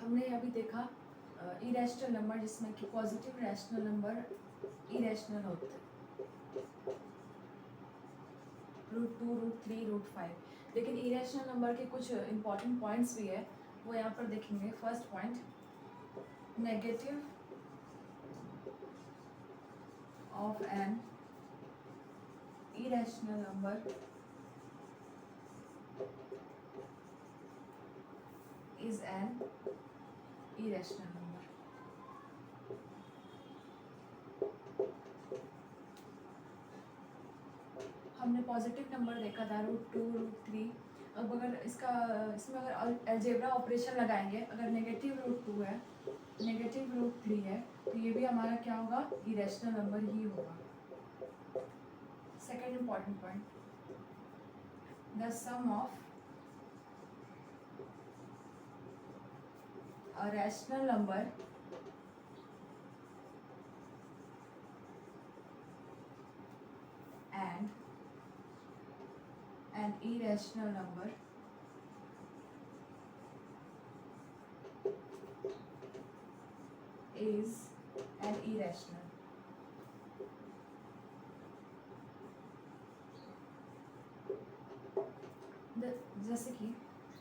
हमने अभी देखा इरेशनल नंबर जिसमें कि पॉजिटिव रैशनल नंबर इरेशनल होते हैं, √2, √3, √5। लेकिन इरेशनल नंबर के कुछ इंपॉर्टेंट पॉइंट्स भी है, वो यहाँ पर देखेंगे। First point, negative of an irrational number is an irrational number। हमने पॉजिटिव नंबर देखा था √2, √3। अब अगर इसमें अगर अलजेब्रा ऑपरेशन लगाएंगे, अगर नेगेटिव √2 है, नेगेटिव √3 है, तो ये भी हमारा क्या होगा, इरेशनल नंबर ही होगा। Second important point, the sum of a rational number and an irrational number is an irrational। जैसे कि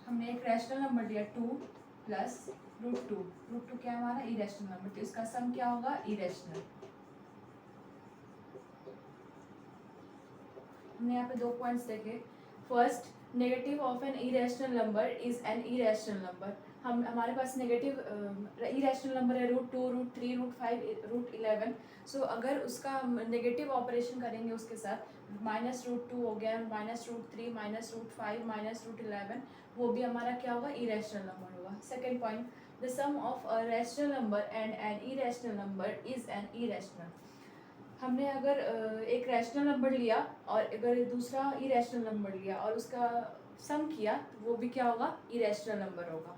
हमने एक रैशनल नंबर लिया 2 प्लस √2, √2 क्या हमारा इरेशनल नंबर, तो इसका सम क्या होगा, इरेशनल। हमने यहाँ पे 2 पॉइंट्स देखे। First, negative of N irrational number is an irrational number. हमारे पास नेगेटिव इरेशनल नंबर है √2, √3, √5, √11। सो अगर उसका नेगेटिव ऑपरेशन करेंगे उसके साथ, -√2 हो गया, -√3, -√5, -√11, वो भी हमारा क्या होगा, इरेशनल नंबर होगा। Second point, the sum of a rational number and an irrational number is an irrational. हमने अगर एक रैशनल नंबर लिया और अगर दूसरा इरेशनल नंबर लिया और उसका सम किया, तो वो भी क्या होगा, इरेशनल नंबर होगा।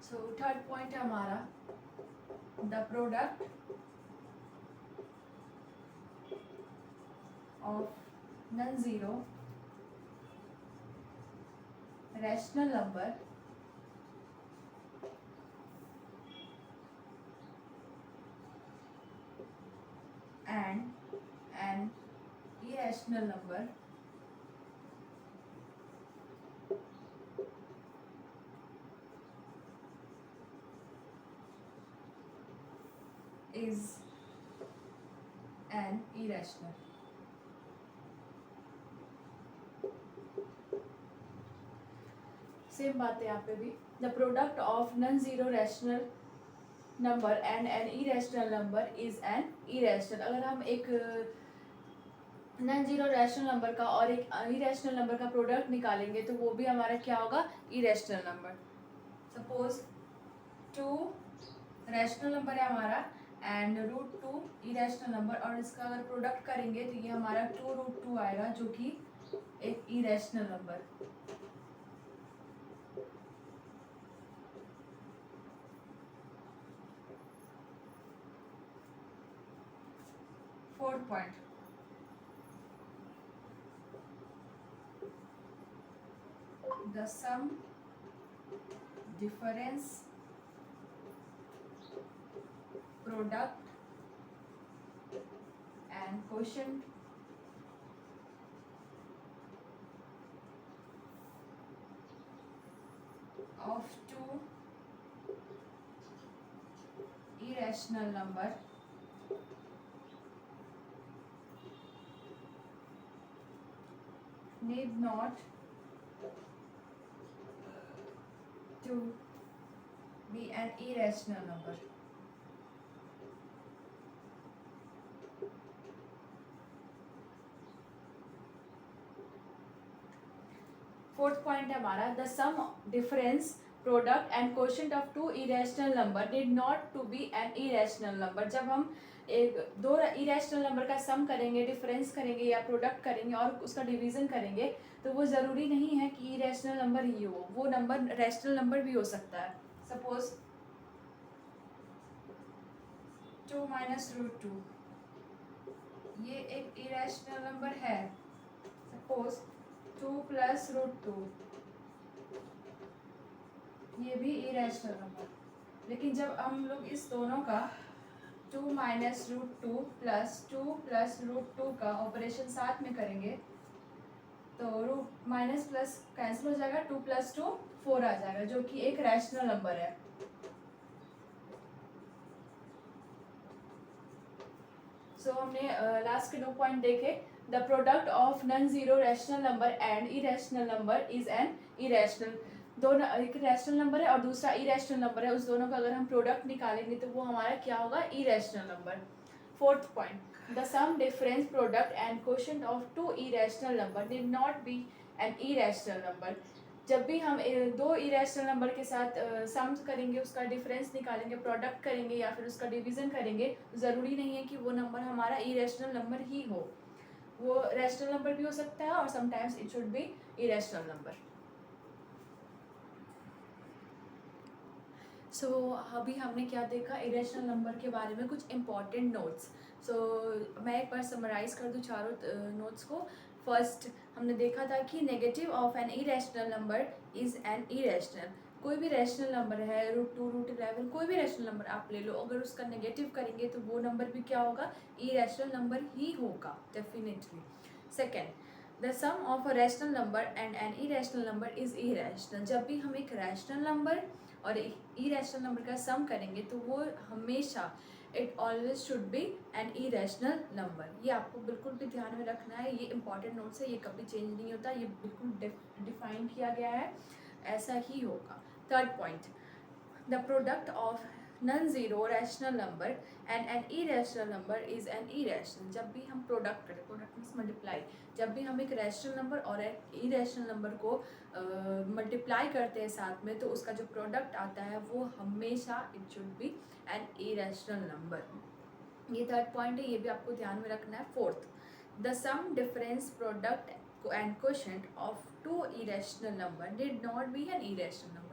सो थर्ड पॉइंट है हमारा, the product of non zero rational number and an irrational number is an irrational। Same बात है यहाँ पे भी, the product of non zero rational number and an irrational number is an irrational. अगर हम एक नॉन जीरो रैशनल नंबर का और एक इरेशनल नंबर का प्रोडक्ट निकालेंगे, तो वो भी हमारा क्या होगा, irrational number. Suppose 2 rational number है हमारा एंड √2 इरेशनल नंबर, और इसका अगर प्रोडक्ट करेंगे तो ये हमारा 2√2 आएगा, जो कि एक irrational number. Fourth point, the sum difference product and quotient of 2 irrational number need not to be an irrational number। Fourth point है हमारा, the sum difference product and quotient of 2 irrational number did not to be an irrational number. जब हम एक 2 irrational number का sum करेंगे, difference करेंगे या product करेंगे और उसका डिवीजन करेंगे, तो वो ज़रूरी नहीं है कि इरेशनल नंबर ही हो, वो नंबर रैशनल नंबर भी हो सकता है। सपोज 2 - √2 ये एक इरेशनल नंबर है। सपोज 2 + √2 ये भी इरेशनल नंबर। लेकिन जब हम लोग इस दोनों का 2 minus root two plus root two का ऑपरेशन साथ में करेंगे तो रूट माइनस प्लस कैंसिल हो जाएगा, 2 + 2 4 आ जाएगा, जो कि एक रैशनल नंबर है। सो हमने लास्ट के 2 पॉइंट देखे। The product of non zero rational number and irrational number is an irrational. दोनों, एक रैशनल नंबर है और दूसरा इरेशनल नंबर है, उस दोनों का अगर हम प्रोडक्ट निकालेंगे तो वो हमारा क्या होगा, irrational number. Fourth point, the sum difference product and quotient of two irrational number did not be an irrational number. जब भी हम दो इरेशनल नंबर के साथ सम करेंगे, उसका डिफरेंस निकालेंगे, प्रोडक्ट करेंगे या फिर उसका डिवीजन करेंगे, ज़रूरी नहीं है कि वो नंबर हमारा इरेशनल नंबर ही हो, वो रैशनल नंबर भी हो सकता है और sometimes it should be irrational number. So अभी हमने क्या देखा, इरेशनल नंबर के बारे में कुछ इंपॉर्टेंट नोट्स। मैं एक बार समराइज कर दूँ चारों नोट्स को। फर्स्ट, हमने देखा था कि negative of N irrational number is an irrational. कोई भी रैशनल नंबर है, √2 √11, कोई भी रैशनल नंबर आप ले लो, अगर उसका नेगेटिव करेंगे तो वो नंबर भी क्या होगा, इरेशनल नंबर ही होगा definitely. Second, the sum of a rational number and an irrational number is irrational. जब भी हम एक रैशनल नंबर और इरेशनल नंबर का सम करेंगे तो वो हमेशा, it always should be an irrational number. ये आपको बिल्कुल भी ध्यान में रखना है, ये इंपॉर्टेंट नोट्स है, ये कभी चेंज नहीं होता, ये बिल्कुल डिफाइन किया गया है, ऐसा ही होगा। Third point, the product of non zero rational number and an irrational number is an irrational. जब भी हम प्रोडक्ट करें, प्रोडक्ट मीन्स मल्टीप्लाई, जब भी हम एक रैशनल नंबर और एक इरेशनल नंबर को मल्टीप्लाई करते हैं साथ में, तो उसका जो प्रोडक्ट आता है वो हमेशा it should be an irrational number. ये थर्ड पॉइंट है, ये भी आपको ध्यान में रखना है। Fourth, the sum difference product and quotient of two irrational number did not be an irrational number.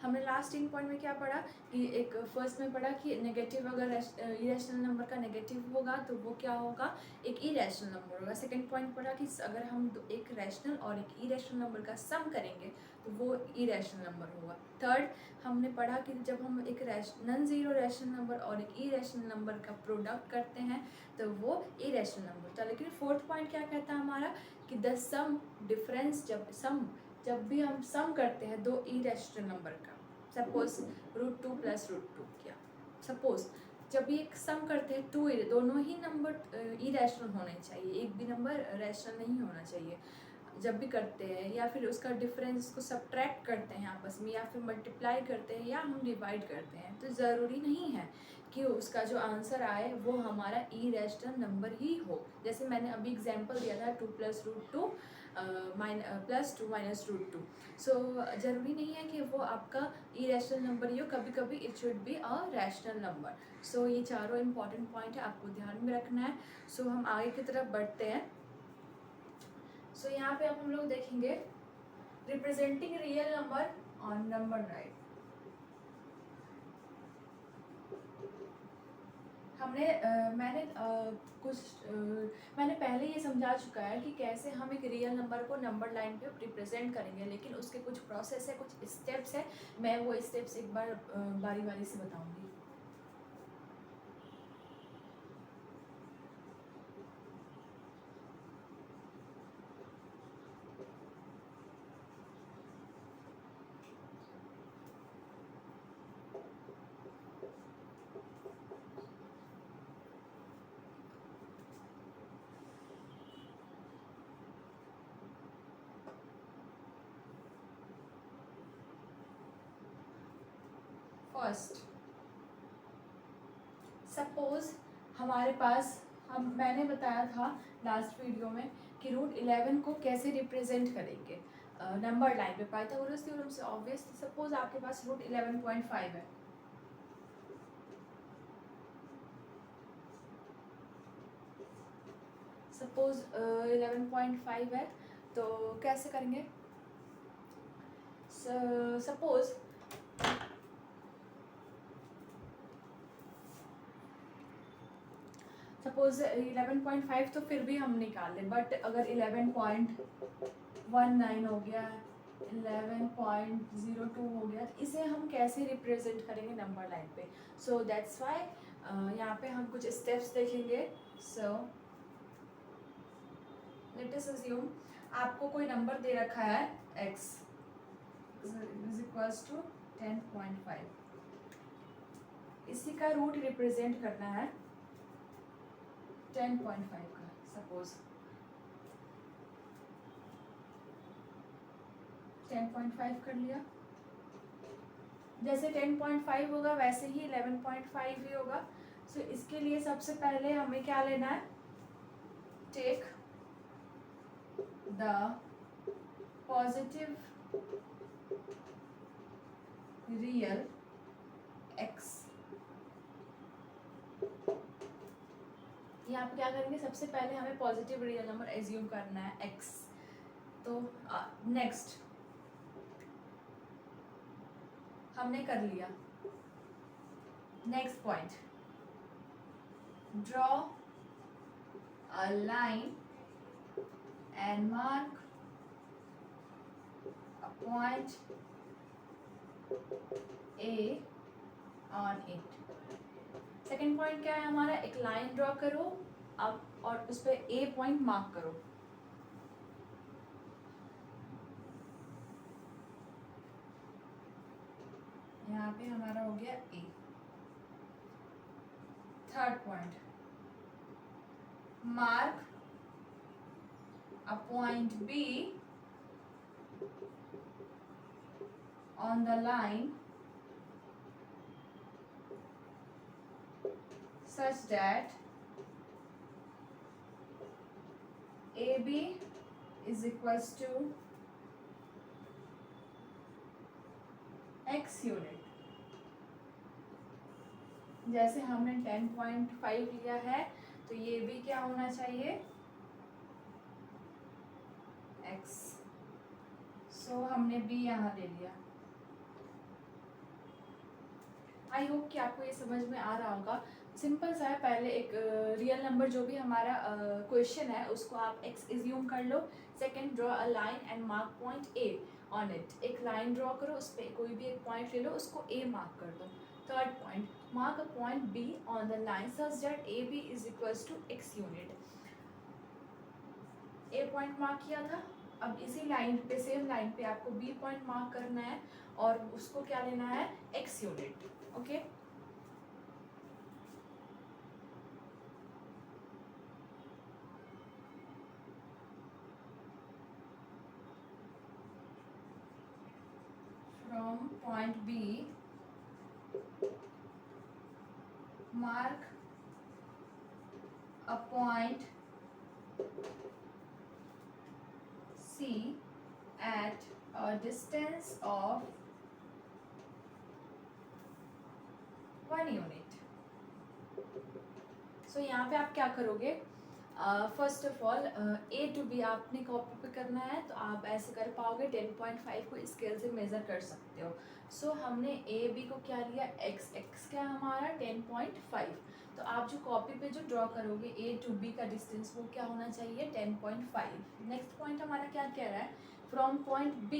हमने लास्ट 3 पॉइंट में क्या पढ़ा कि एक फर्स्ट में पढ़ा कि नेगेटिव, अगर इरेशनल नंबर का नेगेटिव होगा तो वो क्या होगा, एक इरेशनल नंबर होगा। सेकंड पॉइंट पढ़ा कि अगर हम एक रैशनल और एक इरेशनल नंबर का सम करेंगे तो वो इरेशनल नंबर होगा। थर्ड, हमने पढ़ा कि जब हम एक नॉन जीरो रैशनल नंबर और एक इरेशनल नंबर का प्रोडक्ट करते हैं तो वो इरेशनल नंबर होता है। लेकिन फोर्थ पॉइंट क्या कहता है हमारा कि द सम डिफरेंस, जब भी हम सम करते हैं दो इरेशनल नंबर का, सपोज √2 + √2 किया, सपोज जब भी एक सम करते हैं टू, दोनों ही नंबर इरेशनल होने चाहिए, एक भी नंबर रैशनल नहीं होना चाहिए जब भी करते हैं, या फिर उसका डिफरेंस को सब्ट्रैक्ट करते हैं आपस में, या फिर मल्टीप्लाई करते हैं, या हम डिवाइड करते हैं, तो ज़रूरी नहीं है कि उसका जो आंसर आए वो हमारा इरेशनल नंबर ही हो। जैसे मैंने अभी एग्जांपल दिया था 2 + √2 +2 - √2। सो ज़रूरी नहीं है कि वो आपका इरेशनल नंबर ही हो, कभी कभी it should be a rational number. So ये चारों इंपॉर्टेंट पॉइंट है, आपको ध्यान में रखना है। सो हम आगे की तरफ बढ़ते हैं। सो यहाँ पे अब हम लोग देखेंगे representing real number on number drive. मैंने पहले ये समझा चुका है कि कैसे हम एक रियल नंबर को नंबर लाइन पे रिप्रेजेंट करेंगे, लेकिन उसके कुछ प्रोसेस है, कुछ स्टेप्स है। मैं वो स्टेप्स एक बार बारी बारी से बताऊंगी। फर्स्ट, सपोज हमारे पास, मैंने बताया था लास्ट वीडियो में कि √11 को कैसे रिप्रेजेंट करेंगे नंबर लाइन पे, पाइथागोरस थ्योरम से ऑब्वियस। सपोज आपके पास √11.5 है, सपोज 11.5 है, तो कैसे करेंगे। सपोज सपोज 11.5 तो फिर भी हम निकाल लें, बट अगर 11.19 हो गया है, 11.02 हो गया। इसे हम कैसे रिप्रेजेंट करेंगे नंबर लाइन पे? सो दैट्स वाई यहाँ पे हम कुछ स्टेप्स देखेंगे। सो लेट अस अज्यूम आपको कोई नंबर दे रखा है x इज इक्वल्स टू 10.5। इसी का रूट रिप्रेजेंट करना है 10.5 का। सपोज 10.5 कर लिया। जैसे 10.5 होगा वैसे ही 11.5 भी होगा। सो इसके लिए सबसे पहले हमें क्या लेना है? Take the positive real x। यहाँ पे क्या करेंगे? सबसे पहले हमें पॉजिटिव रियल नंबर एज्यूम करना है x। तो नेक्स्ट हमने कर लिया। Next point, draw a line and mark a point A on it. Second point क्या है हमारा? एक लाइन ड्रॉ करो अब और उस पर A पॉइंट मार्क करो। यहाँ पे हमारा हो गया A। Third point, mark a point B on the line such that AB is equals to x unit. जैसे हमने 10.5 लिया है तो ये भी क्या होना चाहिए? x। सो हमने b यहाँ ले लिया। आई होप कि आपको ये समझ में आ रहा होगा। सिंपल सा है। पहले एक रियल नंबर जो भी हमारा क्वेश्चन है उसको आप x एज्यूम कर लो। Second, draw a line and mark point A on it. एक लाइन ड्रॉ करो, उस पर कोई भी एक पॉइंट ले लो, उसको A मार्क कर दो। Third point, mark a point B on the line such that AB is equals to x unit. A point mark किया था, अब इसी लाइन पे, सेम लाइन पे आपको B पॉइंट मार्क करना है और उसको क्या लेना है? x unit. Okay from point B, mark a point C at a distance of 1 unit. So यहाँ पे आप क्या करोगे? First of all A to B आपने कॉपी पे करना है तो आप ऐसे कर पाओगे। 10.5 को स्केल से मेज़र कर सकते हो। सो हमने A B को क्या लिया? x क्या हमारा? 10.5। तो आप जो कॉपी पे जो ड्रॉ करोगे A टू B का डिस्टेंस वो क्या होना चाहिए? 10.5। नेक्स्ट पॉइंट हमारा क्या कह रहा है? From point B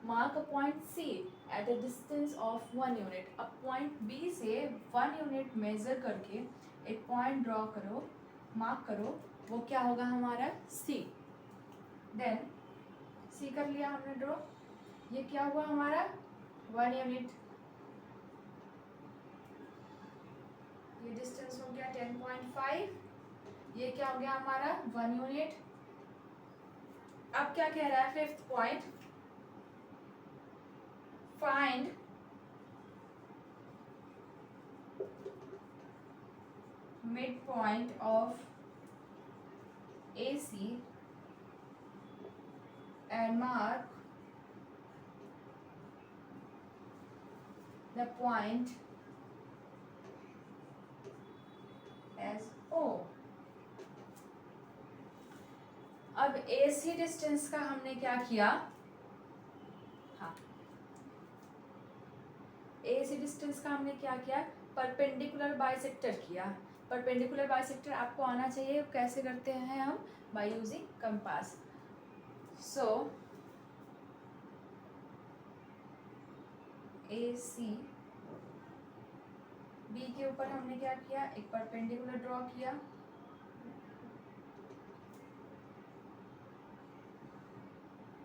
mark a point C at a distance of 1 unit. अब पॉइंट B से 1 यूनिट मेज़र करके एक पॉइंट ड्रॉ करो, मार्क करो, वो क्या होगा हमारा? C। देन C कर लिया हमने ड्रॉ। ये क्या हुआ हमारा? 1 यूनिट। ये डिस्टेंस हो गया 10.5। ये क्या हो गया हमारा? 1 यूनिट। अब क्या कह रहा है? Fifth point, find mid point of AC and mark the point as O। अब AC डिस्टेंस का हमने क्या किया? हाँ, AC डिस्टेंस का हमने क्या किया? परपेंडिकुलर बाइसेक्टर किया। परपेंडिकुलर बाइसेक्टर आपको आना चाहिए। कैसे करते हैं हम? By using compass. So A C, B के ऊपर हमने क्या किया, एक परपेंडिकुलर ड्रॉ किया,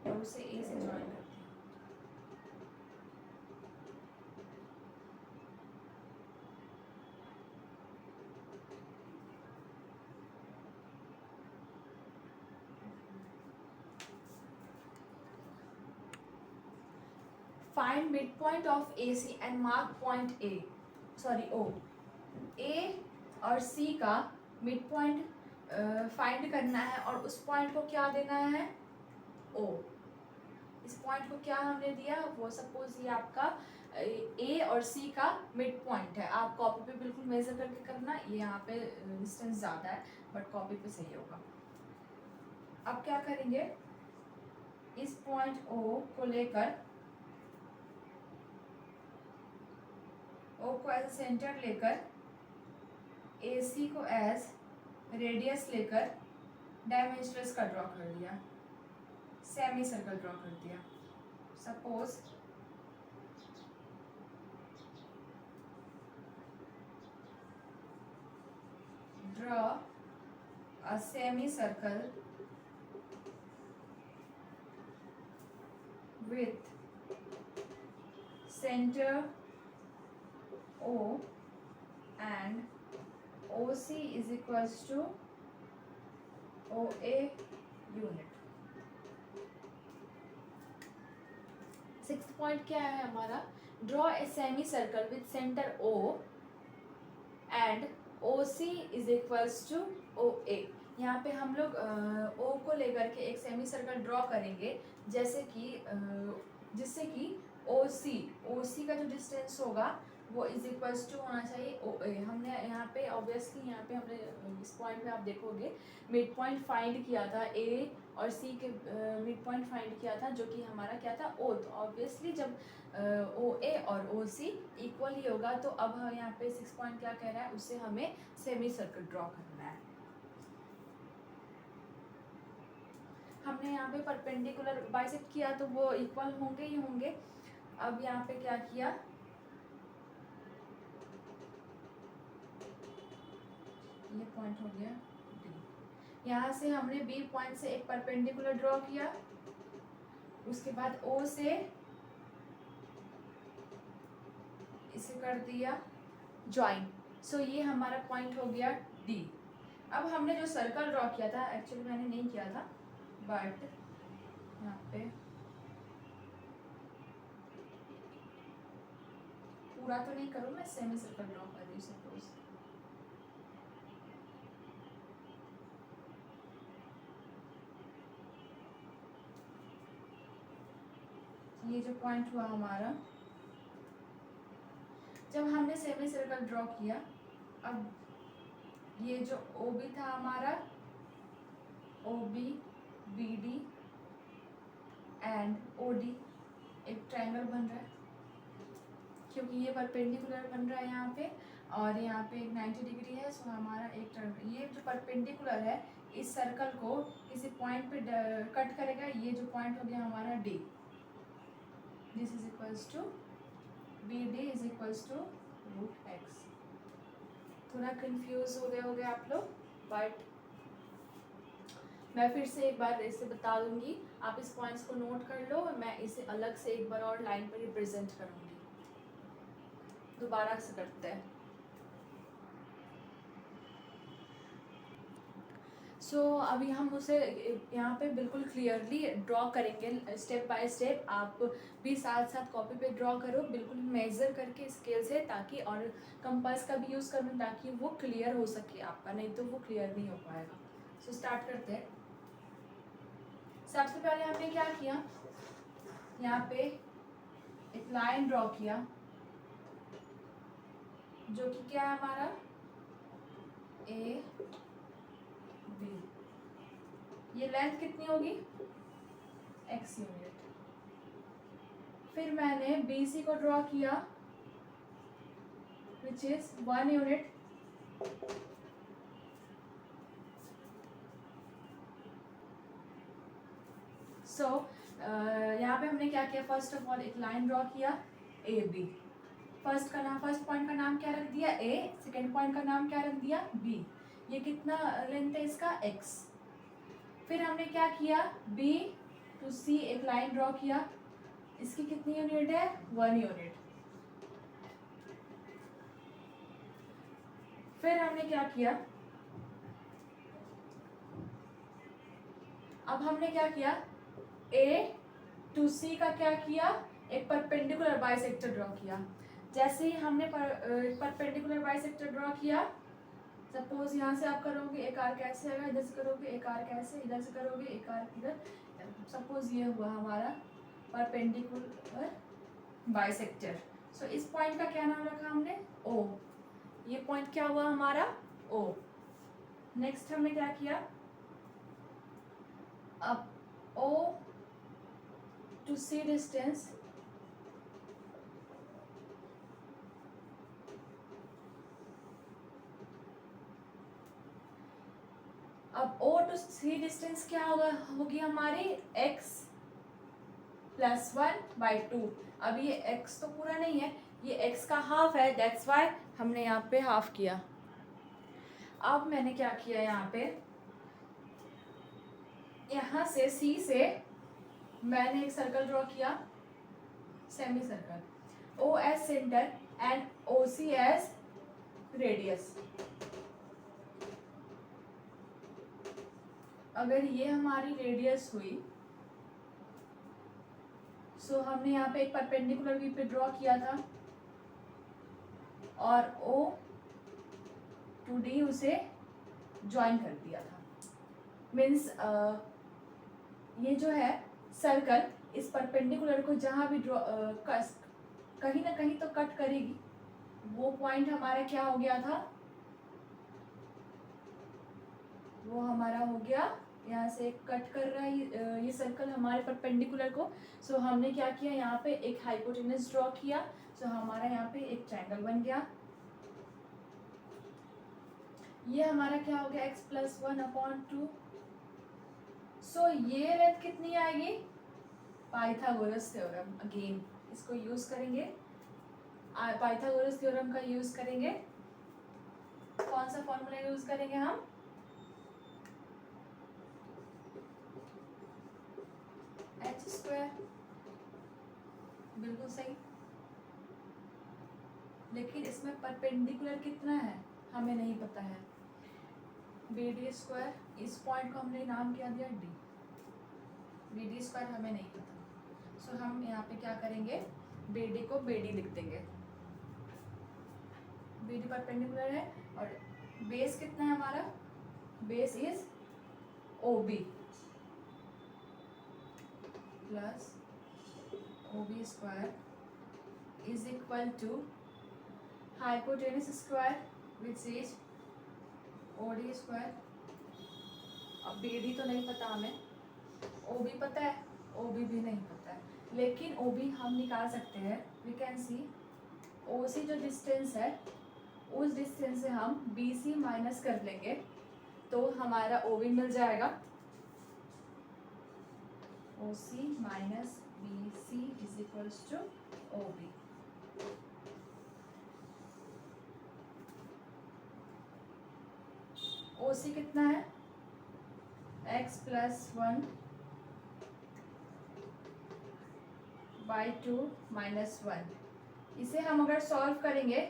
और उसे ए से ज्वाइन कर दिया। Find mid point of A C and mark point A, sorry O. A और सी का मिड पॉइंट फाइंड करना है और उस पॉइंट को क्या देना है, ओ। इस पॉइंट को क्या हमने दिया, वो सपोज ये आपका ए और सी का मिड पॉइंट है। आप कॉपी पे बिल्कुल मेजर करके करना, ये यहाँ पे डिस्टेंस ज़्यादा है बट कॉपी पे सही होगा। अब क्या करेंगे, इस पॉइंट ओ को लेकर, ओ को एज सेंटर लेकर, ए सी को एज रेडियस लेकर डायमेंशनलेस का ड्रॉ कर दिया, सेमी सर्कल ड्रॉ कर दिया। Suppose draw a semi circle with center O and OC is equals to OA unit। Sixth point क्या है हमारा, draw a semi circle with centre O and OC is equals to OA। यहाँ पे हम लोग O को लेकर के एक सेमी सर्कल ड्रॉ करेंगे, जैसे कि जिससे कि OC का जो डिस्टेंस होगा वो इज इक्वल्स टू होना चाहिए OA। हमने यहाँ पे ऑब्वियसली यहाँ पे हमने इस पॉइंट में आप देखोगे मिड पॉइंट फाइंड किया था, A और C के मिड पॉइंट फाइंड किया था, जो कि हमारा क्या था, O। तो ऑब्वियसली जब OA और OC इक्वल ही होगा, तो अब हम यहाँ पे 6 पॉइंट क्या कह रहा है, उससे हमें सेमी सर्कल ड्रॉ करना है। हमने यहाँ पे परपेंडिकुलर बाइसेक्ट किया तो वो इक्वल होंगे ही होंगे। अब यहाँ पे क्या किया, ये पॉइंट हो गया D। यहाँ से हमने B पॉइंट से एक परपेंडिकुलर ड्रॉ किया, उसके बाद O से इसे कर दिया ज्वाइन। सो ये हमारा पॉइंट हो गया D। अब हमने जो सर्कल ड्रॉ किया था, एक्चुअली मैंने नहीं किया था बट यहाँ पे पूरा तो नहीं करूँ मैं, सेमी सर्कल ड्रॉ कर रही हूँ सपोज। ये जो पॉइंट हुआ हमारा, जब हमने सेमी सर्कल ड्रॉ किया, अब ये जो OB था हमारा, OB BD एंड OD एक ट्रायंगल बन रहा है, क्योंकि ये परपेंडिकुलर बन रहा है यहाँ पे और यहाँ पे एक 90 डिग्री है। सो हमारा एक ट्रायंगल, ये जो परपेंडिकुलर है इस सर्कल को किसी पॉइंट पे कट करेगा। ये जो पॉइंट हो गया हमारा D, this is equals to BD is equals to √x। थोड़ा कंफ्यूज हो गए आप लोग, बट मैं फिर से एक बार इसे बता दूंगी, आप इस पॉइंट्स को नोट कर लो। मैं इसे अलग से एक बार और लाइन पर रिप्रेजेंट करूंगी। दोबारा से करते हैं। सो अभी हम उसे यहाँ पे बिल्कुल क्लियरली ड्रॉ करेंगे स्टेप बाय स्टेप। आप भी साथ साथ कॉपी पे ड्रॉ करो, बिल्कुल मेजर करके स्केल से, ताकि, और कंपास का भी यूज़ करूँ ताकि वो क्लियर हो सके आपका, नहीं तो वो क्लियर नहीं हो पाएगा। सो स्टार्ट करते हैं। सबसे पहले हमने क्या किया, यहाँ पे एक लाइन ड्रॉ किया जो कि क्या है हमारा AB। ये लेंथ कितनी होगी, x यूनिट। फिर मैंने BC को ड्रॉ किया विच इज 1 यूनिट। सो यहाँ पे हमने क्या किया, फर्स्ट ऑफ ऑल एक लाइन ड्रॉ किया, ए बी। फर्स्ट पॉइंट का नाम क्या रख दिया ए, सेकेंड पॉइंट का नाम क्या रख दिया बी। ये कितना लेंथ है इसका x। फिर हमने क्या किया बी टू सी एक लाइन ड्रॉ किया, इसकी कितनी यूनिट है 1 यूनिट। फिर हमने क्या किया, अब हमने क्या किया ए टू सी का क्या किया, एक परपेंडिकुलर बाइसेक्टर ड्रॉ किया। जैसे ही हमने परपेंडिकुलर बाइसेक्टर ड्रॉ किया, सपोज यहाँ से आप करोगे एक आर्क ऐसे आएगा, इधर से करोगे एक आर्क ऐसे, इधर से करोगे एक आर्क इधर। सपोज ये हुआ हमारा परपेंडिकुलर बाइसेक्टर। सो इस पॉइंट का क्या नाम रखा हमने ओ। ये पॉइंट क्या हुआ हमारा ओ। नेक्स्ट हमने क्या किया, अब ओ टू सी डिस्टेंस अब ओ टू सी डिस्टेंस क्या होगी हमारी x +1/2। अब ये x तो पूरा नहीं है, ये x का हाफ है, दैट्स वाई हमने यहाँ पे हाफ किया। अब मैंने क्या किया यहाँ से C से मैंने एक सर्कल ड्रॉ किया, semi circle, O as centre and OC as radius. अगर ये हमारी रेडियस हुई, सो हमने यहाँ पे एक परपेंडिकुलर वी पे ड्रॉ किया था और O टू D उसे ज्वाइन कर दिया था। मीन्स ये जो है सर्कल इस परपेंडिकुलर को जहाँ भी ड्रॉ कहीं ना कहीं तो कट करेगी। वो पॉइंट हमारा क्या हो गया था, वो हमारा हो गया यहाँ से कट कर रहा है ये सर्कल हमारे परपेंडिकुलर को। सो हमने क्या किया यहाँ पे एक हाइपोटेनस ड्रॉ किया। सो हमारा यहाँ पे एक ट्रायंगल बन गया। ये हमारा क्या हो गया x + 1/2। सो ये लेंथ कितनी आएगी, पाइथागोरस थ्योरम अगेन इसको यूज करेंगे, पाइथागोरस थ्योरम का यूज करेंगे। कौन सा फॉर्मूला यूज करेंगे हम, h²। बिल्कुल सही, लेकिन इसमें परपेंडिकुलर कितना है हमें नहीं पता है। BD², इस पॉइंट को हमने नाम क्या दिया D। BD² हमें नहीं पता। सो हम यहाँ पे क्या करेंगे, BD को BD लिख देंगे। BD परपेंडिकुलर है और बेस कितना है हमारा, base is OB plus OB² is equal to hypotenuse square which is OD²। अब BD तो नहीं पता हमें, OB पता है, OB भी नहीं पता है, लेकिन OB हम निकाल सकते हैं। वी कैन सी OC जो डिस्टेंस है उस डिस्टेंस से हम BC माइनस कर लेंगे तो हमारा OB मिल जाएगा। OC minus BC is equals to OB। OC कितना है, x + 1/2 - 1। इसे हम अगर सॉल्व करेंगे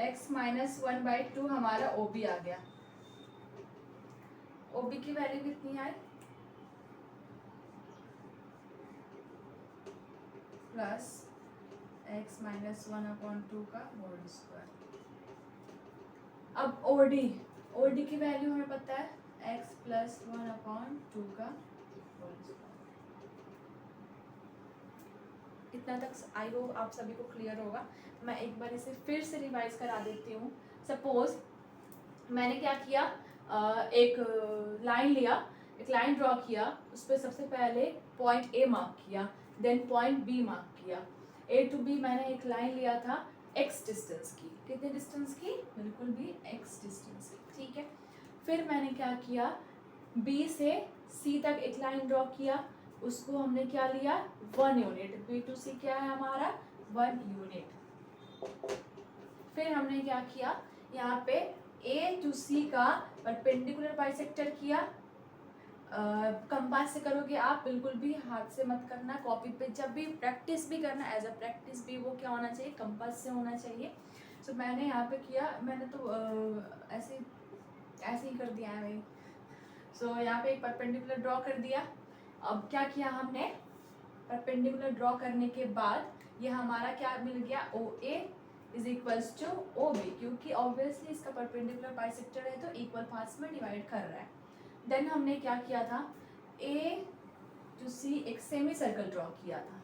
x - 1/2 हमारा OB आ गया। OB की वैल्यू कितनी है, प्लस x - 1/2 का होल स्क्वायर। अब OD की वैल्यू हमें पता है x + 1/2 का होल स्क्वायर। इतना तक आई होप आप सभी को क्लियर होगा। मैं एक बार इसे फिर से रिवाइज करा देती हूँ। सपोज मैंने क्या किया, एक लाइन लिया, एक लाइन ड्रॉ किया, उस पर सबसे पहले पॉइंट A मार्क किया, देन पॉइंट B मार्क किया। A to B मैंने एक लाइन लिया था x डिस्टेंस की, कितने डिस्टेंस की, बिल्कुल भी x डिस्टेंस की, ठीक है। फिर मैंने क्या किया, B से C तक एक लाइन ड्रॉ किया, उसको हमने क्या लिया 1 यूनिट। B to C क्या है हमारा 1 यूनिट। फिर हमने क्या किया, यहाँ पे ए टू सी का परपेंडिकुलर बाइसेक्टर किया। कंपास से करोगे आप, बिल्कुल भी हाथ से मत करना। कॉपी पे जब भी प्रैक्टिस भी करना, एज अ प्रैक्टिस भी वो क्या होना चाहिए, कंपास से होना चाहिए। सो मैंने यहाँ पे किया, मैंने तो ऐसे ही कर दिया है भाई। सो यहाँ पे एक परपेंडिकुलर ड्रॉ कर दिया। अब क्या किया हमने, परपेंडिकुलर ड्रॉ करने के बाद ये हमारा क्या मिल गया, O A is equals to O B, क्योंकि ऑब्वियसली इसका परपेंडिकुलर बाइसेक्टर है तो इक्वल पार्ट्स में डिवाइड कर रहा है। देन हमने क्या किया था, ए टू सी एक सेमी सर्कल ड्रॉ किया था,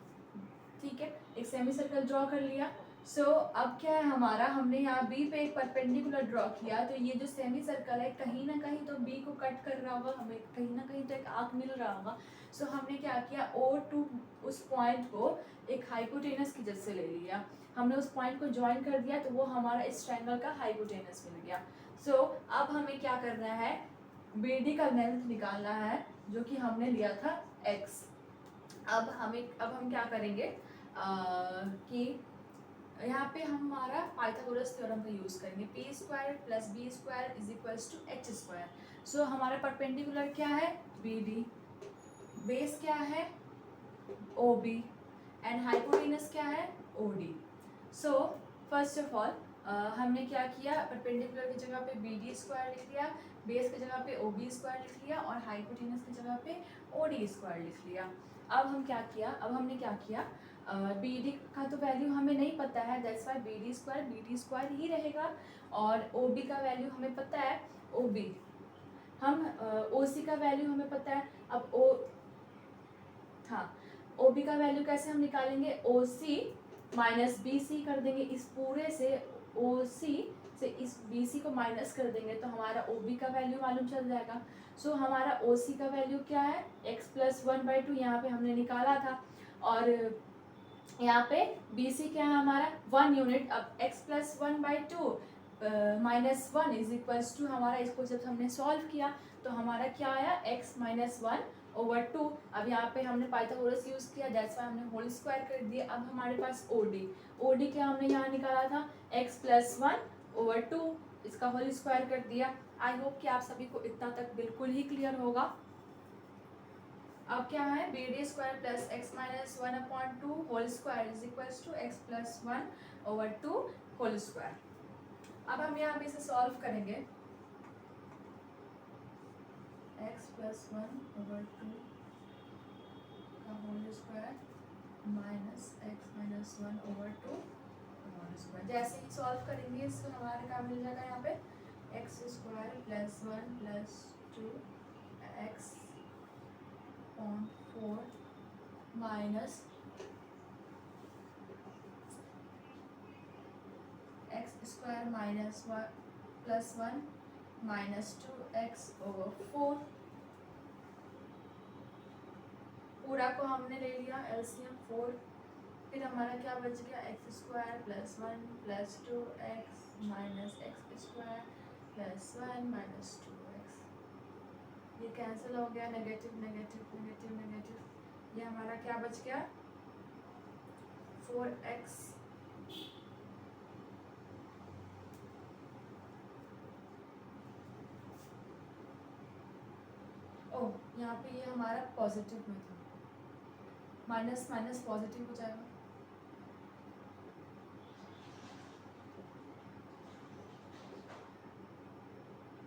ठीक है, एक सेमी सर्कल ड्रॉ कर लिया। सो अब क्या है हमारा, हमने यहाँ बी पे एक परपेंडिकुलर ड्रॉ किया, तो ये जो सेमी सर्कल है कहीं ना कहीं तो बी को कट कर रहा होगा, हमें कहीं ना कहीं तो एक आर्क मिल रहा होगा। सो हमने क्या किया, ओ टू उस पॉइंट को एक हाइपोटेनस की जगह से ले लिया, हमने उस पॉइंट को ज्वाइन कर दिया, तो वो हमारा इस ट्रायंगल का हाइपोटेनस मिल गया। सो अब हमें क्या करना है, BD का लेंथ निकालना है, जो कि हमने लिया था x। अब हम क्या करेंगे कि यहाँ पे हमारा पाइथागोरस थ्योरम का यूज करेंगे, p square plus B square is equals to H square. So हमारा परपेंडिकुलर क्या है, BD, बेस क्या है, OB, एंड हाइपोटेनस क्या है, OD। So first of all हमने क्या किया, परपेंडिकुलर की जगह पे BD स्क्वायर लिख लिया, बेस की जगह पे OB स्क्वायर लिख लिया, और हाइपोटेनस की जगह पे OD स्क्वायर लिख लिया। अब हमने क्या किया, BD का तो वैल्यू हमें नहीं पता है, दैट्स वाई BD स्क्वायर ही रहेगा, और OB का वैल्यू हमें पता है, OB। हम OC का वैल्यू हमें पता है, अब OB का वैल्यू कैसे हम निकालेंगे, OC माइनस BC कर देंगे, इस पूरे से OC से इस BC को माइनस कर देंगे तो हमारा OB का वैल्यू मालूम चल जाएगा। सो हमारा OC का वैल्यू क्या है, x प्लस 1/2, यहाँ पे हमने निकाला था, और यहाँ पे BC क्या है हमारा 1 यूनिट। अब x plus 1/2 minus 1 is equals to, हमारा इसको जब हमने सॉल्व किया तो हमारा क्या आया, x माइनस 1/2। अब यहाँ पे हमने पाइथागोरस यूज किया, दैट्स वाई हमने होल स्क्वायर कर दिया। अब हमारे पास OD क्या हमने यहाँ निकाला था, x प्लस 1/2, इसका होल स्क्वायर कर दिया। आई होप कि आप सभी को इतना तक बिल्कुल ही क्लियर होगा। अब क्या है, BD square plus x minus 1/2 whole square is equals to x plus 1/2 whole square. अब हम यहाँ पे इसे सॉल्व करेंगे, x प्लस 1/2 का whole square minus x minus 1/2 whole square. जैसे ही सॉल्व करेंगे इसको हमारे क्या मिल जाएगा, यहाँ पे x square plus 1 plus 2x 4 minus x square minus 1 plus 1 minus 2x/4। पूरा को हमने ले लिया LCM 4। फिर हमारा क्या बच गया, x square plus 1 plus 2x minus x square plus 1 minus 2x। ये कैंसिल हो गया, नेगेटिव नेगेटिव नेगेटिव नेगेटिव, ये हमारा क्या बच गया, 4x यहाँ पे ये हमारा पॉजिटिव में था, माइनस माइनस पॉजिटिव हो जाएगा।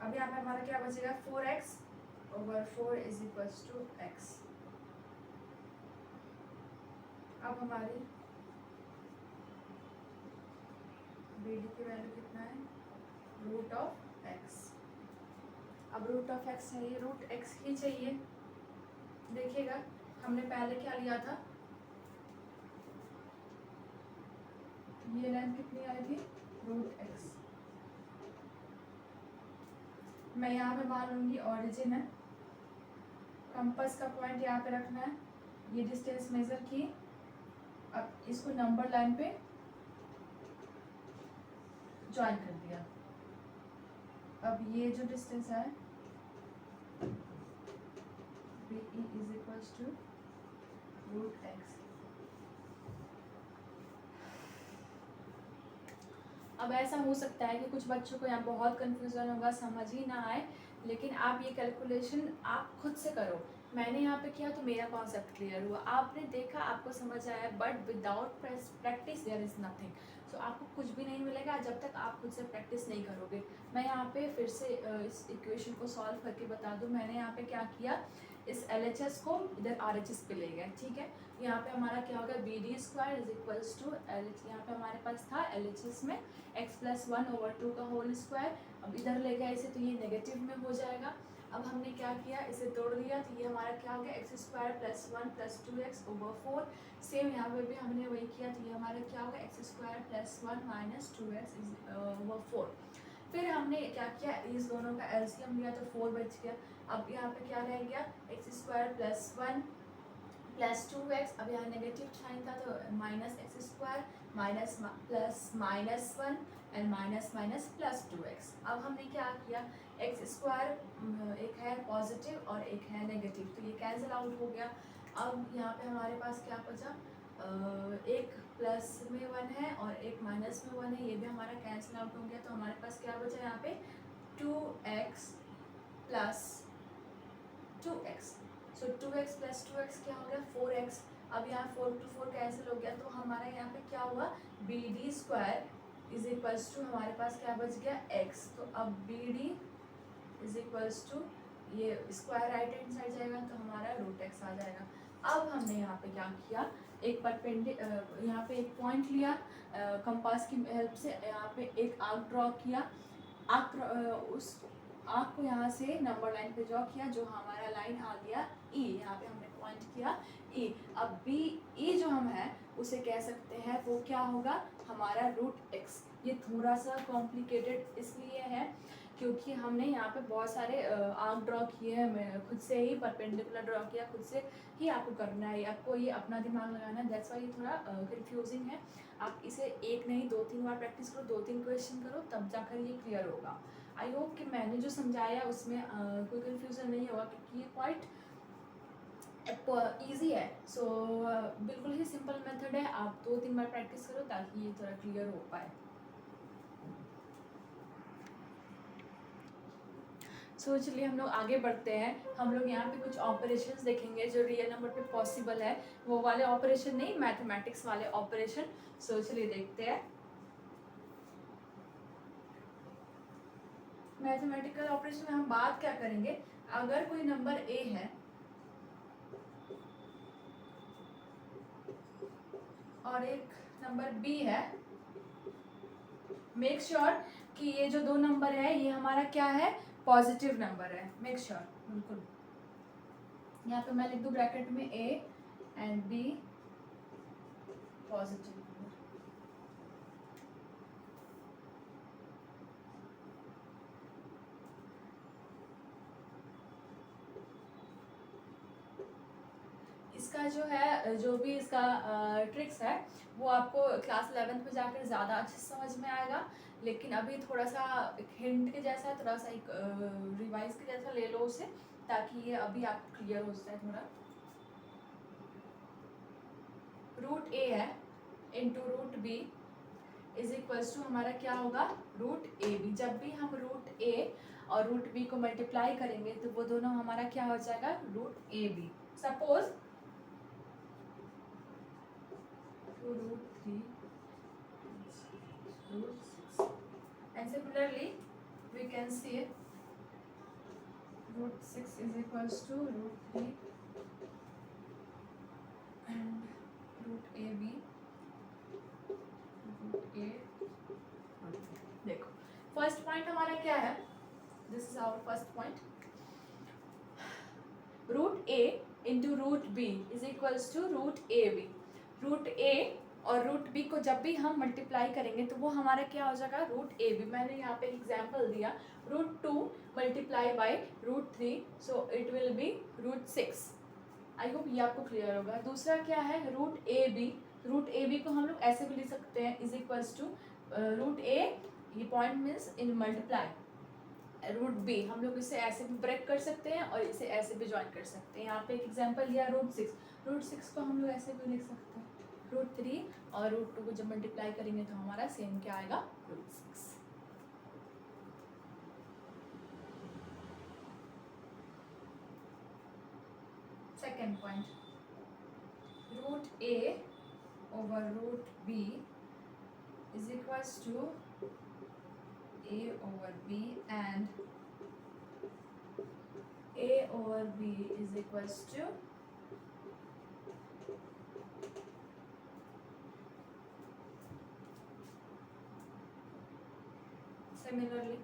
अब यहाँ पे हमारा क्या बचेगा, 4x/4 is equals to x। अब हमारी BD की वैल्यू कितना है, √x। अब √x चाहिए, √x ही चाहिए। देखिएगा हमने पहले क्या लिया था, ये लेंथ कितनी आई थी, √x। मैं यहाँ पे मान लूँगी ऑरिजिन है, कंपास का पॉइंट यहाँ पे रखना है, ये डिस्टेंस मेजर की। अब इसको नंबर लाइन पे ज्वाइन कर दिया। अब ये जो डिस्टेंस है BE is equals to √x। अब ऐसा हो सकता है कि कुछ बच्चों को यहाँ बहुत कन्फ्यूज़न होगा, समझ ही ना आए, लेकिन आप ये कैलकुलेशन आप खुद से करो। मैंने यहाँ पे किया तो मेरा कॉन्सेप्ट क्लियर हुआ, आपने देखा, आपको समझ आया, but without practice there is nothing. So आपको कुछ भी नहीं मिलेगा जब तक आप खुद से प्रैक्टिस नहीं करोगे। मैं यहाँ पे फिर से इस इक्वेशन को सॉल्व करके बता दूँ। मैंने यहाँ पे क्या किया, इस LHS को इधर RHS पे ले गया, ठीक है। यहाँ पे हमारा क्या होगा, BD square is equals to LH, यहाँ पे हमारे पास था LHS में x प्लस 1/2 का होल स्क्वायर। अब इधर ले गया इसे तो ये नेगेटिव में हो जाएगा। अब हमने क्या किया, इसे तोड़ दिया तो ये हमारा क्या हो गया, x square plus 1 plus 2x/4। Same यहाँ पे भी हमने वही किया तो ये हमारा क्या होगा, x square plus 1 minus 2x/4। फिर हमने क्या किया, इस दोनों का एलसीएम लिया तो 4 बच गया। अब यहाँ पे क्या रह गया, x square plus 1 plus 2x। अब यहाँ नेगेटिव साइन था तो minus x square minus plus minus 1 and minus minus plus 2x। अब हमने क्या किया, एक्स स्क्वायर एक है पॉजिटिव और एक है नेगेटिव तो ये कैंसिल आउट हो गया। अब यहाँ पे हमारे पास क्या बचा, एक प्लस में 1 है और एक माइनस में 1 है, ये भी हमारा कैंसिल आउट हो गया। तो हमारे पास क्या बचा यहाँ पे, 2x प्लस 2x। सो 2x प्लस 2x क्या हो गया, 4x। अब यहाँ 4 to 4 कैंसिल हो गया तो हमारा यहाँ पे क्या हुआ, BD square is equals to हमारे पास क्या बच गया, x। तो अब BD इज इक्वल्स टू ये स्क्वायर राइट हैंड साइड जाएगा तो हमारा √x आ जाएगा। अब हमने यहाँ पे क्या किया, एक यहाँ पे एक पॉइंट लिया, कंपास की हेल्प से यहाँ पे एक आर्क ड्रॉ किया। उस आर्क को यहाँ से नंबर लाइन पे ड्रॉ किया, जो हमारा लाइन आ गया E। यहाँ पे हमने पॉइंट किया E। अब E जो हम है उसे कह सकते हैं वो क्या होगा, हमारा √x। ये थोड़ा सा कॉम्प्लिकेटेड इसलिए है क्योंकि हमने यहाँ पे बहुत सारे आर्क ड्रॉ किए हैं, मैं खुद से ही परपेंडिकुलर ड्रॉ किया, खुद से ही आपको करना है, आपको ये अपना दिमाग लगाना है। दैट्स वाई ये थोड़ा कंफ्यूजिंग है। आप इसे एक नहीं 2-3 बार प्रैक्टिस करो, 2-3 क्वेश्चन करो, तब जाकर ये क्लियर होगा। आई होप कि मैंने जो समझाया उसमें कोई कन्फ्यूज़न नहीं होगा क्योंकि ये क्वाइट ईजी है। सो बिल्कुल ही सिंपल मेथड है, आप 2-3 बार प्रैक्टिस करो ताकि ये थोड़ा क्लियर हो पाए। सो चलिए हम लोग आगे बढ़ते हैं। हम लोग यहाँ पे कुछ ऑपरेशंस देखेंगे जो रियल नंबर पे पॉसिबल है, वो वाले ऑपरेशन नहीं, मैथमेटिक्स वाले ऑपरेशन। सो चलिए देखते हैं। मैथमेटिकल ऑपरेशन में हम बात क्या करेंगे, अगर कोई नंबर A है और एक नंबर B है, मेक श्योर कि ये जो दो नंबर है ये हमारा क्या है, पॉजिटिव नंबर है। मेक श्योर बिल्कुल। यहाँ पे मैं लिख दूँ ब्रैकेट में A and B positive number. इसका जो है, जो भी इसका ट्रिक्स है वो आपको क्लास 11th में जाकर ज़्यादा अच्छे से समझ में आएगा, लेकिन अभी थोड़ा सा एक हिंट के जैसा है, थोड़ा सा एक रिवाइज के जैसा ले लो उसे, ताकि ये अभी आपको क्लियर हो जाए थोड़ा। √A है into √B is equals to हमारा क्या होगा, √AB। जब भी हम √A और √B को मल्टीप्लाई करेंगे तो वो दोनों हमारा क्या हो जाएगा, √AB। Suppose √3 √6 and similarly we can see √6 is equals to √3 and √AB √A। देखो फर्स्ट पॉइंट हमारा क्या है, this is our first point, √A into √B is equals to √AB। √A और √B को जब भी हम मल्टीप्लाई करेंगे तो वो हमारा क्या हो जाएगा, √AB। मैंने यहाँ पे एग्जाम्पल दिया, √2 multiply by √3 so it will be √6। I hope ये आपको क्लियर होगा। दूसरा क्या है, √AB। √AB को हम लोग ऐसे भी लिख सकते हैं, इज इक्वल्स टू √A, ये point means in multiply, √B हम लोग इसे ऐसे भी ब्रेक कर सकते हैं और इसे ऐसे भी ज्वाइन कर सकते हैं। यहाँ पे एक एग्जांपल लिया √6, √6 को हम लोग ऐसे भी लिख सकते हैं √3 और √2 को जब मल्टीप्लाई करेंगे तो हमारा सेम क्या आएगा, √6। Second point, √a over √b is equals to a over b and a over b is equals to similarly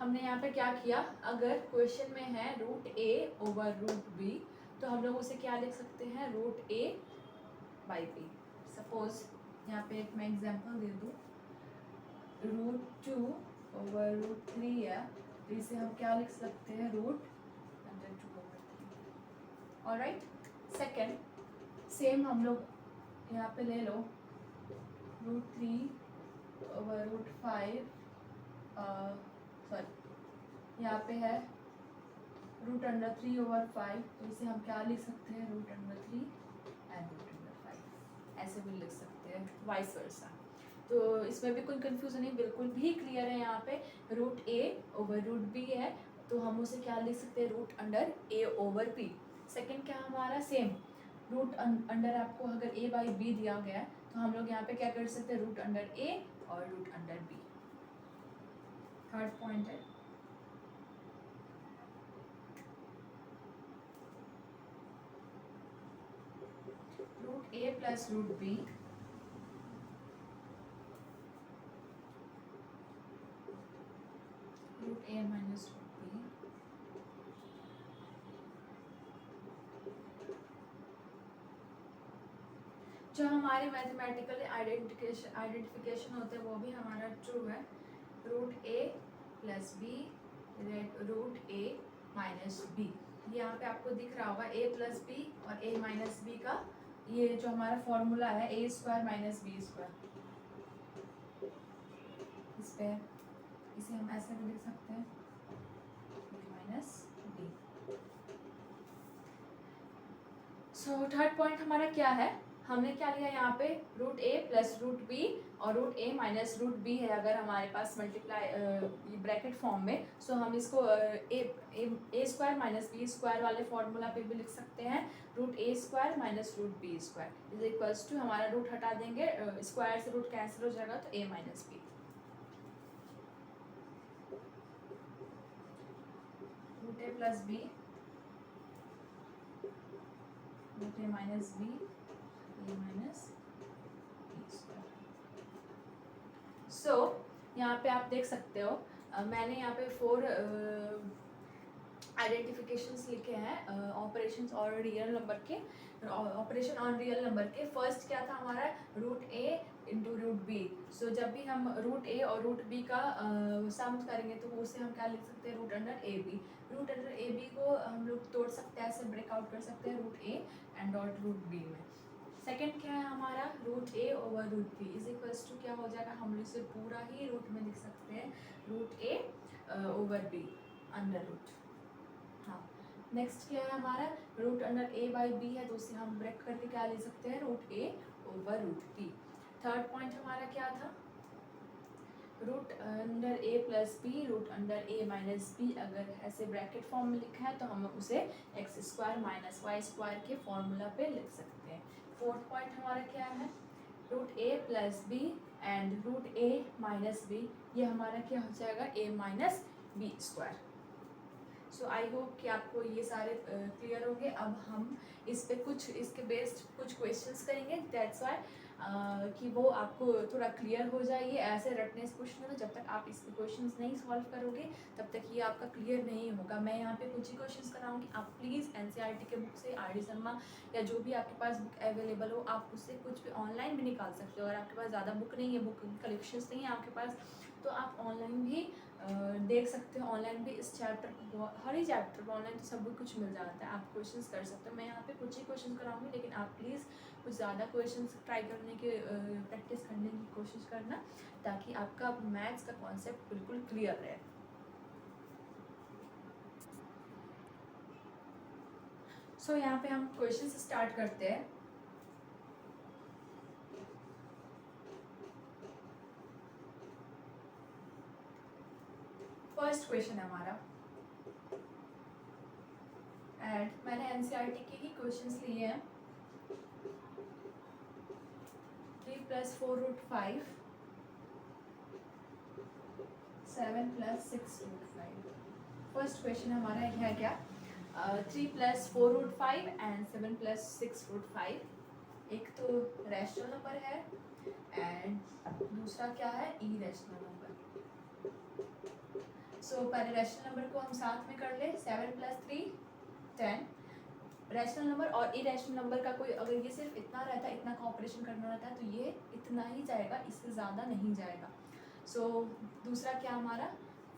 हमने यहाँ पे क्या किया, अगर क्वेश्चन में है √a over √b तो हम लोग उसे क्या लिख सकते हैं, √a by b। सपोज यहाँ पे एक मैं एग्जांपल दे दूँ, √2 over √3 है तो इसे हम क्या लिख सकते हैं, √2 over 3। ऑलराइट, सेकेंड सेम हम लोग यहाँ पे ले लो, √3 over √5, सॉरी यहाँ पे है √3 over 5 तो इसे हम क्या लिख सकते हैं, √3 and √5 ऐसे भी लिख सकते हैं, वाइस वर्सा। तो इसमें भी कोई कंफ्यूजन नहीं, बिल्कुल भी क्लियर है। यहाँ पे √a over √b है तो हम उसे क्या लिख सकते हैं, √a over b। सेकंड क्या हमारा सेम, रूट अंडर आपको अगर a by b दिया गया है तो हम लोग यहाँ पे क्या कर सकते हैं, √a और √b। थर्ड पॉइंट है √a plus √b √a minus √b जो हमारे मैथमेटिकल आइडेंटिफिकेशन होते हैं वो भी हमारा ट्रू है। √a plus b √a minus b, यहाँ पे आपको दिख रहा होगा a plus b और a minus b का ये जो हमारा फॉर्मूला है, a square minus b square. इस पे इसे हम ऐसे भी लिख सकते हैं, minus b। So third point हमारा क्या है, हमने क्या लिया यहाँ पे, √a plus √b और √a minus √b है अगर हमारे पास मल्टीप्लाई ब्रैकेट फॉर्म में, सो हम इसको a square minus b square वाले फॉर्मूला पे भी लिख सकते हैं, √a square minus √b square is equals to, हमारा रूट हटा देंगे, स्क्वायर से रूट कैंसिल हो जाएगा तो a minus b। √a plus b √a minus b a minus b square. So यहाँ पे आप देख सकते हो, मैंने यहाँ पे 4 आइडेंटिफिकेशंस लिखे हैं ऑपरेशंस और रियल नंबर के, ऑपरेशन ऑन रियल नंबर के। फर्स्ट क्या था हमारा, √a इंटू √b। सो जब भी हम √a और √b का सम करेंगे तो उसे हम क्या लिख सकते हैं, √ab। √ab को हम लोग तोड़ सकते हैं, ऐसे ब्रेकआउट कर सकते हैं √a एंड √b में। सेकेंड क्या है हमारा, √a over √b is equals to क्या हो जाएगा, हम इसे पूरा ही रूट में लिख सकते हैं, √a over b under root. हाँ, नेक्स्ट क्या है हमारा, √a by b है तो उसे हम ब्रेक करके क्या ले सकते हैं, √a over √b। Third point हमारा क्या था, √a plus b √a minus b अगर ऐसे ब्रैकेट फॉर्म में लिखा है तो हम उसे x square minus Y square के फॉर्मूला पे लिख सकते हैं। फोर्थ पॉइंट हमारा क्या है, √a plus b and √a minus b, ये हमारा क्या हो जाएगा, a minus b square. So I hope कि आपको ये सारे क्लियर होंगे। अब हम इस पे कुछ इसके बेस्ड कुछ क्वेश्चंस करेंगे, दैट्स वाई कि वो आपको थोड़ा क्लियर हो जाए। ये ऐसे रटने से कुछ नहीं होता, जब तक आप इसके क्वेश्चंस नहीं सॉल्व करोगे तब तक ये आपका क्लियर नहीं होगा। मैं यहाँ पे कुछ ही क्वेश्चंस कराऊंगी, आप प्लीज़ एनसीईआरटी के बुक से, आर डी शर्मा या जो भी आपके पास बुक अवेलेबल हो, आप उससे कुछ भी ऑनलाइन भी निकाल सकते हो। अगर आपके पास ज़्यादा बुक नहीं है, बुक कलेक्शंस नहीं है आपके पास, तो आप ऑनलाइन भी देख सकते हो। ऑनलाइन भी इस चैप्टर को, हर ही चैप्टर को ऑनलाइन तो सब कुछ मिल जाता है, आप क्वेश्चंस कर सकते हो। मैं यहाँ पे कुछ ही क्वेश्चन कराऊंगी, लेकिन आप प्लीज़ कुछ ज़्यादा क्वेश्चंस ट्राई करने के प्रैक्टिस करने की कोशिश करना, ताकि आपका मैथ्स का कॉन्सेप्ट बिल्कुल क्लियर रहे। सो यहाँ पे हम क्वेश्चन स्टार्ट करते हैं। फर्स्ट क्वेश्चन है हमारा एंड मैंने एनसीईआरटी के ही क्वेश्चंस लिए हैं। 3 + 4 √5 7 + 6 √5। फर्स्ट क्वेश्चन हमारा है क्या 3 + 4 √5 एंड 7 + 6 √5। एक तो रैशनल नंबर है एंड दूसरा क्या है इरेशनल नंबर। सो पहले रैशनल नंबर को हम साथ में कर ले 7 + 3 10। रैशनल नंबर और इरेशनल नंबर का कोई अगर ये सिर्फ इतना रहता है, इतना का ऑपरेशन करना रहता है तो ये इतना ही जाएगा, इससे ज़्यादा नहीं जाएगा। सो दूसरा क्या हमारा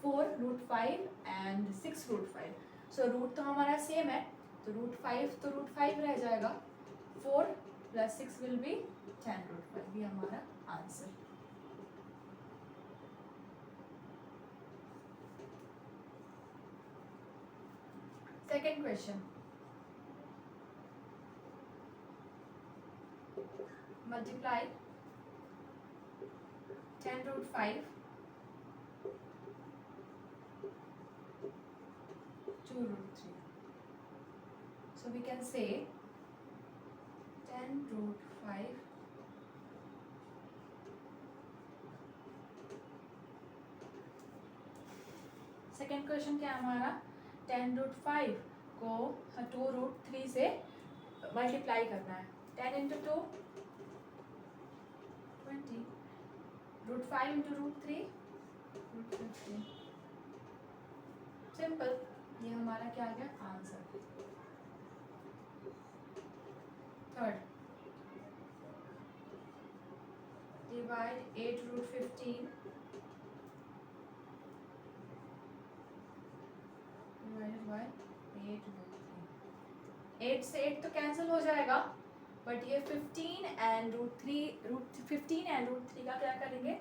4 √5 एंड 6 √5। सो रूट तो हमारा सेम है तो √5 तो √5 रह जाएगा। 4 + 6 विल बी 10 √5। ये हमारा answer. Second question multiply 10 √5 2 √3। So we can say 10 √5 second question क्या है हमारा 10 √5 को 2 √3 से मल्टीप्लाई करना है। 10 × 2 20 √5 × √3 √15। सिंपल, ये हमारा क्या आ गया answer. Third divide 8 √15 divided by 8 √3। 8 से 8 तो कैंसिल हो जाएगा बट ये 15 एंड √3 का क्या करेंगे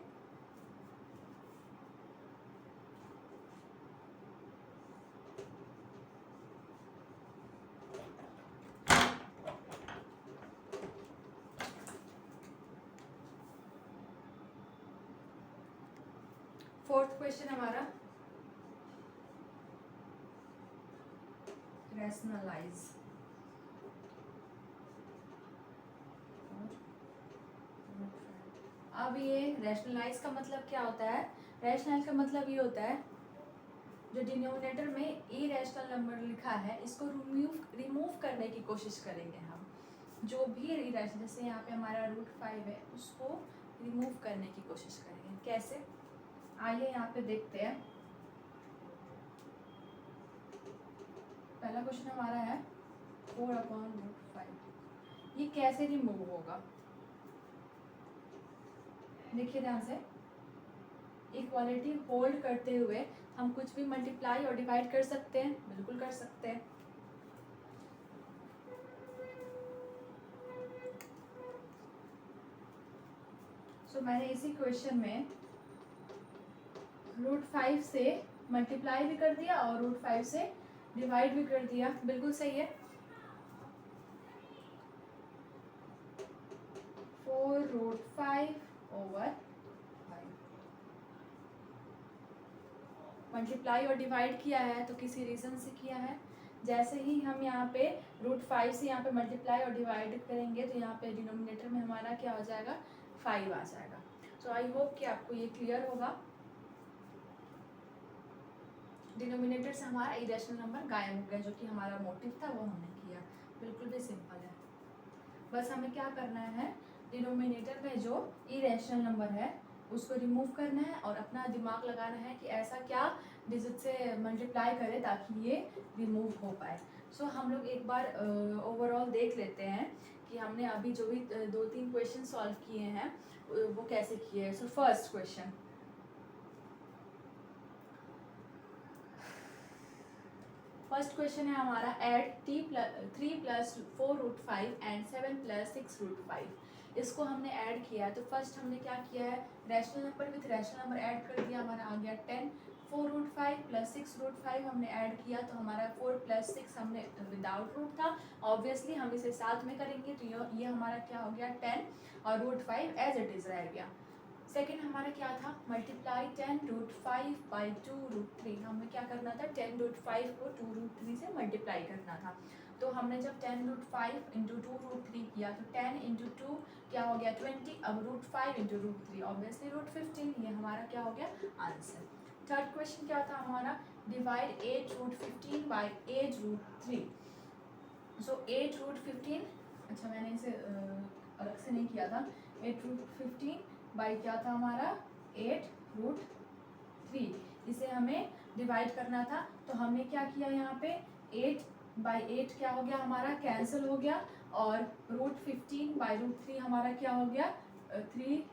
फोर्थ क्वेश्चन हमारा रैशनलाइज। अब ये रैशनलाइज का मतलब क्या होता है? रैशनलाइज का मतलब ये होता है जो डिनोमिनेटर में इरेशनल नंबर लिखा है इसको रिमूव करने की कोशिश करेंगे हम। जो भी इरेशनल, जैसे यहाँ पे हमारा √5 है उसको रिमूव करने की कोशिश करेंगे। कैसे? आइए यहाँ पे देखते हैं। पहला क्वेश्चन हमारा है 4/√5। ये कैसे रिमूव होगा? देखिए ध्यान से, इक्वालिटी होल्ड करते हुए हम कुछ भी मल्टीप्लाई और डिवाइड कर सकते हैं, बिल्कुल कर सकते हैं। सो मैंने इसी क्वेश्चन में √5 से मल्टीप्लाई भी कर दिया और √5 से डिवाइड भी कर दिया, बिल्कुल सही है। 4√5/5 मल्टीप्लाई और डिवाइड किया है तो किसी रीज़न से किया है। जैसे ही हम यहाँ पे √5 से यहाँ पे मल्टीप्लाई और डिवाइड करेंगे तो यहाँ पे डिनोमिनेटर में हमारा क्या हो जाएगा 5 आ जाएगा। सो आई होप कि आपको ये क्लियर होगा। डिनोमिनेटर से हमारा इरेशनल नंबर गायब हो गया, जो कि हमारा मोटिव था वो हमने किया। बिल्कुल भी सिंपल है। बस हमें क्या करना है, डिनोमिनेटर में जो इरेशनल नंबर है उसको रिमूव करना है और अपना दिमाग लगाना है कि ऐसा क्या डिजिट से मल्टीप्लाई करें ताकि ये रिमूव हो पाए। सो हम लोग एक बार ओवरऑल देख लेते हैं कि हमने अभी जो भी 2-3 क्वेश्चन सॉल्व किए हैं वो कैसे किए हैं। So first question, first question है हमारा ऐड 3 + 4 √5 एंड 7 + 6 √5। इसको हमने ऐड किया है तो फर्स्ट हमने क्या किया है, rational number with rational number add कर दिया, हमारा आ गया 10। 4 √5 + 6 √5 हमने ऐड किया तो हमारा 4 + 6 हमने विदाउट रूट था, ऑब्वियसली हम इसे साथ में करेंगे तो ये हमारा क्या हो गया 10 और √5 एज इट इज़ रह गया। सेकेंड हमारा क्या था, मल्टीप्लाई 10√5 बाई 2√3। हमें क्या करना था, 10√5 को 2√3 से मल्टीप्लाई करना था। तो हमने जब 10√5 इंटू 2√3 किया तो 10 इंटू 2 क्या हो गया 20, अब √5 इंटू √3 ऑब्वियसली √15, ये हमारा क्या हो गया आंसर। थर्ड क्वेश्चन क्या था हमारा, डिवाइड 8√15 बाई 8√3। सो 8√15, अच्छा मैंने इसे अलग से नहीं किया था, 8√15 बाई क्या था हमारा 8√3, इसे हमें डिवाइड करना था। तो हमने क्या किया यहाँ पे 8/8 क्या हो गया हमारा कैंसिल हो गया, और √15 बाई √3 हमारा क्या हो गया 3,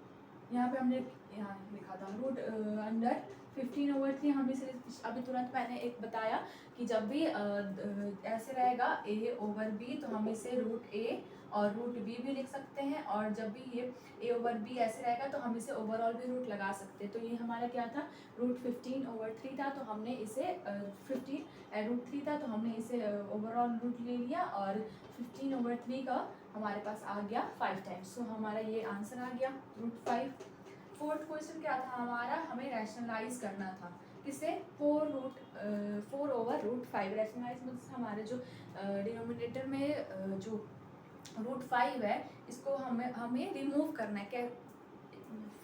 यहाँ पे हमने यहाँ लिखा था रूट अंडर 15/3। हम इसे अभी तुरंत मैंने एक बताया कि जब भी ऐसे रहेगा a/b तो हम इसे √a और √b भी लिख सकते हैं, और जब भी ये a/b ऐसे रहेगा तो हम इसे ओवरऑल भी रूट लगा सकते हैं। तो ये हमारा क्या था √15/3 था, तो हमने इसे 15√3 था तो हमने इसे ओवरऑल रूट ले लिया, और 15/3 का हमारे पास आ गया 5 टाइम्स। सो हमारा ये आंसर आ गया √5। फोर्थ क्वेश्चन क्या था हमारा, हमें रैशनलाइज करना था किसे 4/5। रैशनलाइज मीन्स हमारे जो डिनोमिनेटर में जो √5 है इसको हमें रिमूव करना है। क्या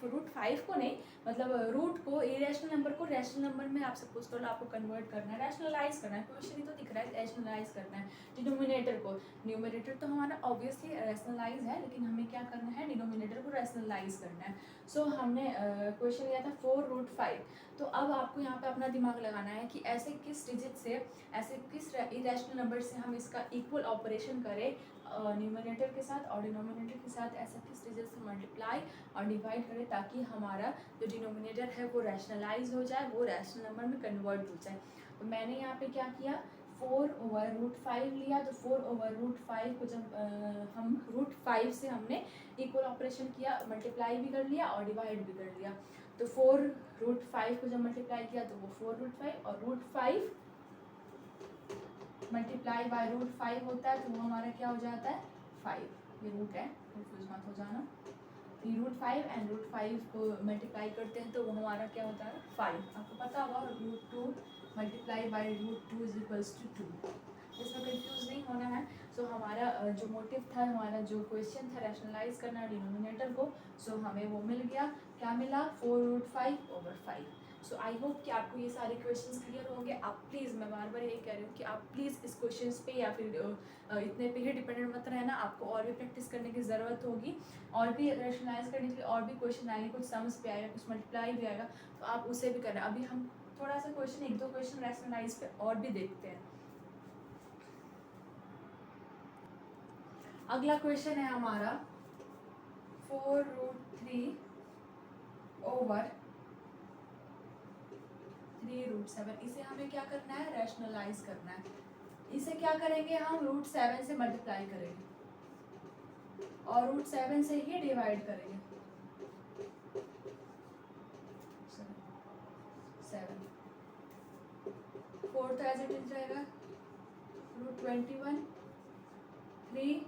√5 को नहीं, मतलब रूट को इरेशनल नंबर को रैशनल नंबर में आप सपोज करो आपको कन्वर्ट करना है, रैशनलाइज करना है। क्वेश्चन ही तो दिख रहा है रैशनलाइज करना है डिनोमिनेटर को। न्यूमरेटर तो हमारा ऑब्वियसली रैशनलाइज है, लेकिन हमें क्या करना है डिनोमिनेटर को रैशनलाइज करना है। सो हमने क्वेश्चन लिया था 4√5। तो अब आपको यहाँ पे अपना दिमाग लगाना है कि ऐसे किस डिजिट से, ऐसे किस इरेशनल नंबर से हम इसका इक्वल ऑपरेशन करें न्यूमरेटर के साथ और डिनोमिनेटर के साथ, ऐसा किस डिजिट से मल्टीप्लाई और डिवाइड करें ताकि हमारा जो डिनोमिनेटर है वो रैशनलाइज हो जाए, वो रैशनल नंबर में कन्वर्ट हो जाए। तो मैंने यहाँ पे क्या किया 4/5 लिया, तो 4/5 को जब हम √5 से हमने इक्वल ऑपरेशन किया, मल्टीप्लाई भी कर लिया और डिवाइड भी कर लिया। तो 4√5 को जब मल्टीप्लाई किया तो वो 4√5, और √5 मल्टीप्लाई बाय √5 होता है तो वो हमारा क्या हो जाता है 5। ये रूट है, कंफ्यूज मत हो जाना। तो √5 एंड √5 को मल्टीप्लाई करते हैं तो वो हमारा क्या होता है 5। आपको पता होगा √2 multiply by √2 is equals to 2। इसमें कंफ्यूज नहीं होना है। सो हमारा जो मोटिव था, हमारा जो क्वेश्चन था रैशनलाइज करना डिनोमिनेटर को, सो हमें वो मिल गया। क्या मिला 4√5/5। सो आई होप कि आपको ये सारे क्वेश्चंस क्लियर होंगे। आप प्लीज़, मैं बार बार यही कह रही हूँ कि आप प्लीज़ इस क्वेश्चंस पे या फिर इतने पे ही डिपेंडेंट मत रहना। आपको और भी प्रैक्टिस करने की ज़रूरत होगी, और भी रैशनलाइज करने के लिए और भी क्वेश्चन आएंगे, कुछ सम्स भी आएगा, कुछ मल्टीप्लाई भी आएगा, तो आप उसे भी करना। अभी हम थोड़ा सा क्वेश्चन, 1-2 क्वेश्चन रैशनलाइज पे और भी देखते हैं। अगला क्वेश्चन है हमारा 4√3/3√7। इसे हमें क्या करना है रैशनलाइज करना है। इसे क्या करेंगे हम √7 से मल्टीप्लाई करेंगे और √7 से ही डिवाइड करेंगे। 7 4 तो एज इट इज रहेगा √21 3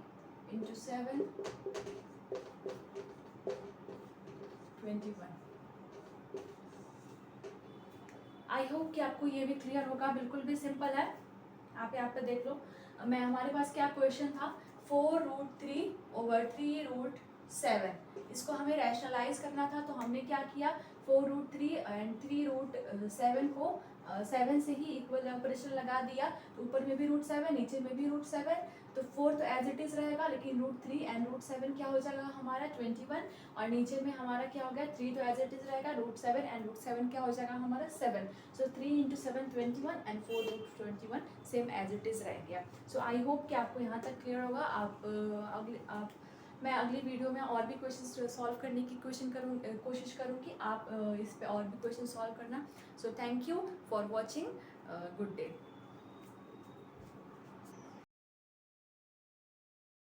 इंटू 7 21। आई होप कि आपको ये भी क्लियर होगा, बिल्कुल भी सिंपल है। आप यहाँ पे देख लो, मैं हमारे पास क्या क्वेश्चन था 4√3/3√7। इसको हमें रैशनलाइज करना था, तो हमने क्या किया 4√3 एंड 3√7 को 7 से ही इक्वल ऑपरेशन लगा दिया। ऊपर में भी √7, नीचे में भी √7, तो 4 तो एज इट इज रहेगा, लेकिन √3 एंड √7 क्या हो जाएगा हमारा 21, और नीचे में हमारा क्या हो गया 3 तो एज इट इज रहेगा, √7 एंड √7 क्या हो जाएगा हमारा 7। So 3 into 7 21 and 4√21 same as it is रह गया। सो आई होप कि आपको यहाँ तक क्लियर होगा। मैं अगली वीडियो में और भी क्वेश्चन सॉल्व करने की कोशिश करूँगी। आप इस पे और भी क्वेश्चन सॉल्व करना। So thank you for watching, good day.